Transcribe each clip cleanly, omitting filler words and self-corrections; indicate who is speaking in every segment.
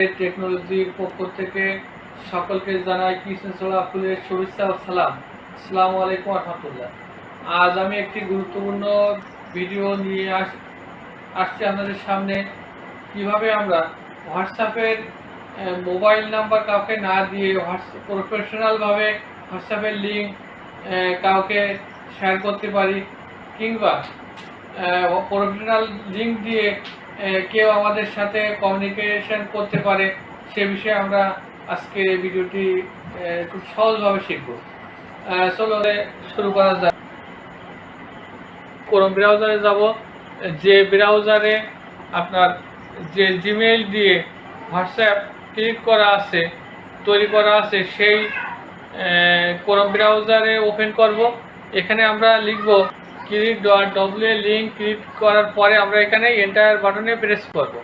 Speaker 1: টেকনোলজির পক্ষ থেকে সকলকে জানাই কৃষ্ণচূড়া ফুলের শুভেচ্ছা ও সালাম। আসসালামু আলাইকুম রহমতুল্লাহ। আজ আমি একটি গুরুত্বপূর্ণ ভিডিও নিয়ে আসছি আপনাদের সামনে। কিভাবে আমরা হোয়াটসঅ্যাপের মোবাইল নাম্বার কাউকে না দিয়ে প্রফেশনালভাবে হোয়াটসঅ্যাপের লিঙ্ক কাউকে শেয়ার করতে পারি, কিংবা প্রফেশনাল লিঙ্ক দিয়ে কেউ আমাদের সাথে কমিউনিকেশন করতে পারে, সে বিষয়ে আমরা আজকে ভিডিওটি খুব সহজভাবে শিখব। চলো শুরু করা যাক। ক্রোম ব্রাউজারে যাব। যে ব্রাউজারে আপনার যে জিমেইল দিয়ে হোয়াটসঅ্যাপ তৈরি করা আছে সেই ক্রোম ব্রাউজারে ওপেন করব। এখানে আমরা লিখব create.wa লিঙ্ক। ক্লিক করার পরে আমরা এখানে এন্টার বাটনে প্রেস করব।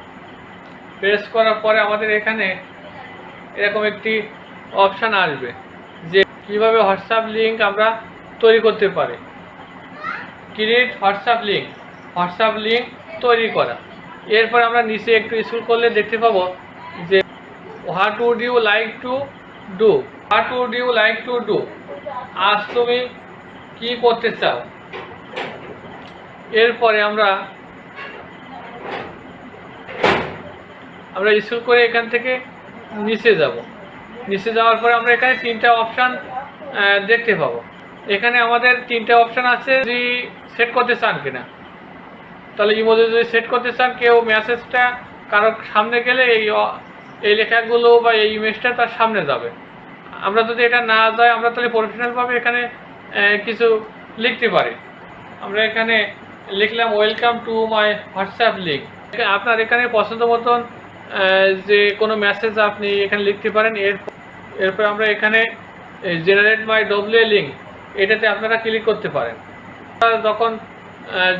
Speaker 1: প্রেস করার পরে আমাদের এখানে এরকম একটি অপশান আসবে যে কিভাবে হোয়াটসঅ্যাপ লিঙ্ক আমরা তৈরি করতে পারি। ক্রিয়েট হোয়াটসঅ্যাপ লিঙ্ক তৈরি করা। এরপর আমরা নিচে একটু স্ক্রল করলে দেখতে পাবো যে what would you like to do, আজ তুমি কি করতে চাও। এরপরে আমরা স্ক্রল করে এখান থেকে নিচে যাব। নিচে যাওয়ার পরে আমরা এখানে তিনটা অপশান দেখতে পাবো। এখানে আমাদের তিনটা অপশান আছে, যদি সেট করতে চান কিনা। তাহলে ইমোজি যদি সেট করতে চান, কেউ মেসেজটা কারো সামনে গেলে এই লেখাগুলো বা এই ইমেজটা তার সামনে যাবে। আমরা যদি এটা না যায়, আমরা তাহলে প্রফেশনালভাবে এখানে কিছু লিখতে পারি। আমরা এখানে লিখলাম welcome to my WhatsApp link. আপনার এখানে পছন্দ মতন যে কোনো মেসেজ আপনি এখানে লিখতে পারেন। এরপর আমরা এখানে জেনারেট মাই ডব্লিউ লিঙ্ক, এটাতে আপনারা ক্লিক করতে পারেন। যখন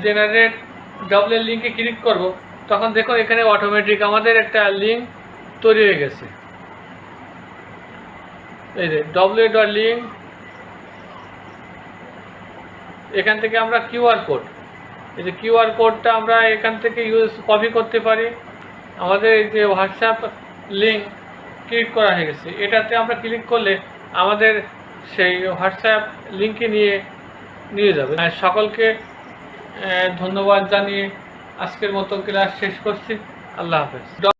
Speaker 1: জেনারেট ডব্লিউ লিঙ্কে ক্লিক করব, তখন দেখুন এখানে অটোমেটিক আমাদের একটা লিঙ্ক তৈরি হয়ে গেছে। এই যে www.link। এখান থেকে আমরা এই যে কিউআর কোডটা আমরা এখান থেকে কপি করতে পারি। আমাদের এই যে হোয়াটসঅ্যাপ লিঙ্ক ক্লিক করা হয়ে গেছে, এটাতে আমরা ক্লিক করলে আমাদের সেই হোয়াটসঅ্যাপ লিঙ্কে নিয়ে যাবে। সকলকে ধন্যবাদ জানিয়ে আজকের মতো ক্লাস শেষ করছি। আল্লাহ হাফেজ।